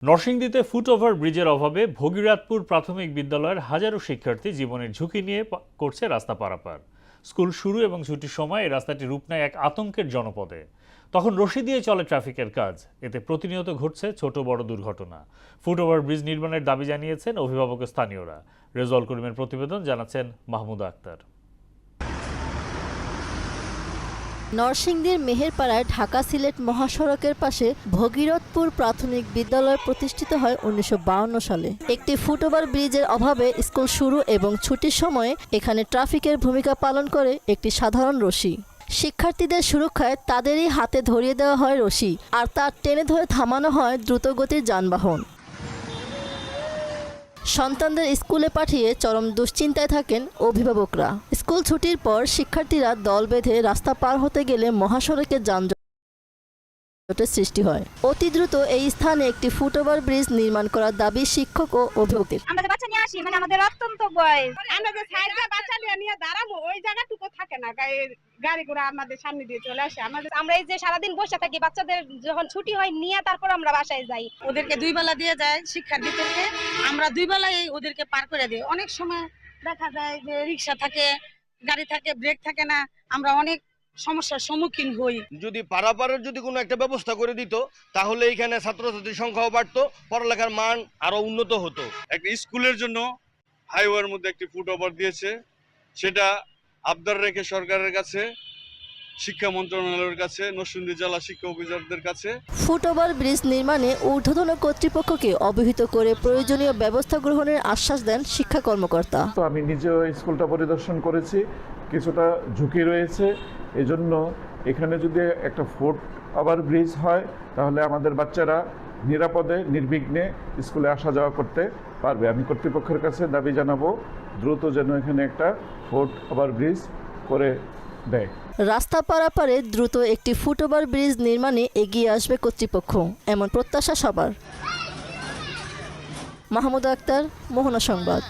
নরসিংদীতে ফুটওভার ব্রিজের অভাবে ভগীরাথপুর প্রাথমিক বিদ্যালয়ের হাজারো শিক্ষার্থী জীবনের ঝুঁকি নিয়ে করছে রাস্তা পারাপার। স্কুল শুরু এবং ছুটির সময় এই রাস্তাটি রূপ নেয় এক আতঙ্কের জনপদে। তখন রশি দিয়ে চলে ট্রাফিকের কাজ, এতে প্রতিনিয়ত ঘটছে ছোট বড় দুর্ঘটনা। ফুটওভার ব্রিজ নির্মাণের দাবি জানিয়েছেন অভিভাবক ও স্থানীয়রা। রেজাউল করিমের প্রতিবেদন, জানাচ্ছেন মাহমুদা আক্তার। নরসিংদীর মেহেরপাড়ায় ঢাকা সিলেট মহাসড়কের পাশে ভগীরথপুর প্রাথমিক বিদ্যালয় প্রতিষ্ঠিত হয় 1952 সালে। একটি ফুটওভার ব্রিজের অভাবে স্কুল শুরু এবং ছুটির সময়ে এখানে ট্রাফিকের ভূমিকা পালন করে একটি সাধারণ রশি। শিক্ষার্থীদের সুরক্ষায় তাদেরই হাতে ধরিয়ে দেওয়া হয় রশি, আর তা টেনে ধরে থামানো হয় দ্রুতগতির যানবাহন। সন্তানদের স্কুলে পাঠিয়ে চরম দুশ্চিন্তায় থাকেন অভিভাবকরা। স্কুল ছুটির পর শিক্ষার্থীরা দল বেঁধে রাস্তা পার হতে গেলে মহাসড়কে যানজটের সৃষ্টি হয়। অতি দ্রুত এই স্থানে একটি ফুটওভার ব্রিজ নির্মাণ করার দাবি শিক্ষক ও অভিভাবকদের। আমাদের বাচ্চা নিয়ে আসি, মানে আমাদের অত্যন্ত বয়স, আমরা যে সাইডে বাচ্চা নিয়ে দাঁড়াবো ওই জায়গাটুকু থাকে না, গাড়ি ঘোড়া আমাদের সামনে দিয়ে চলে আসে। আমরা এই যে সারাদিন বসে থাকি, বাচ্চাদের যখন ছুটি হয় নিয়ে তারপর আমরা বাসায় যাই। ওদেরকে দুই বেলা দিয়ে যায় শিক্ষার্থীদেরকে, আমরা দুই বেলায় ওদেরকে পার করে দিই। অনেক সময় দেখা যায় যে রিক্সা থাকে, গাড়ি থাকে, ব্রেক থাকে না, আমরা অনেক সমস্যার সম্মুখীন হই। যদি পারাপারের যদি কোনো একটা ব্যবস্থা করে দিত, তাহলে এখানে ছাত্রছাত্রীর সংখ্যাও বাড়তো, পড়ালেখার মান আরো উন্নত হতো। একটা স্কুলের জন্য হাইওয়ের মধ্যে একটি ফুটওভার দিয়েছে, সেটা আবদার রেখে সরকারের কাছে, শিক্ষা মন্ত্রণালয়ের কাছে, নরসিংদী জেলা শিক্ষা অফিসারদের কাছে। ফুটওভার ব্রিজ নির্মাণে ঊর্ধ্বতন কর্তৃপক্ষকে অবহিত করে প্রয়োজনীয় ব্যবস্থা গ্রহণের আশ্বাস দেন শিক্ষা কর্মকর্তা। তো আমি নিজেও স্কুলটা পরিদর্শন করেছি, কিছুটা ঝুঁকি রয়েছে। এজন্য এখানে যদি একটা ফুটওভার ব্রিজ হয় তাহলে আমাদের বাচ্চারা নিরাপদে নির্বিঘ্নে স্কুলে আসা যাওয়া করতে পারবে। আমি কর্তৃপক্ষের কাছে দাবি জানাবো দ্রুত যেন এখানে একটা ফুটওভার ব্রিজ করে দেয়। রাস্তা পারাপারে দ্রুত একটি ফুটওভার ব্রিজ নির্মাণে এগিয়ে আসবে কর্তৃপক্ষ, এমন প্রত্যাশা সবার। মাহমুদা আক্তার, মোহনা সংবাদ।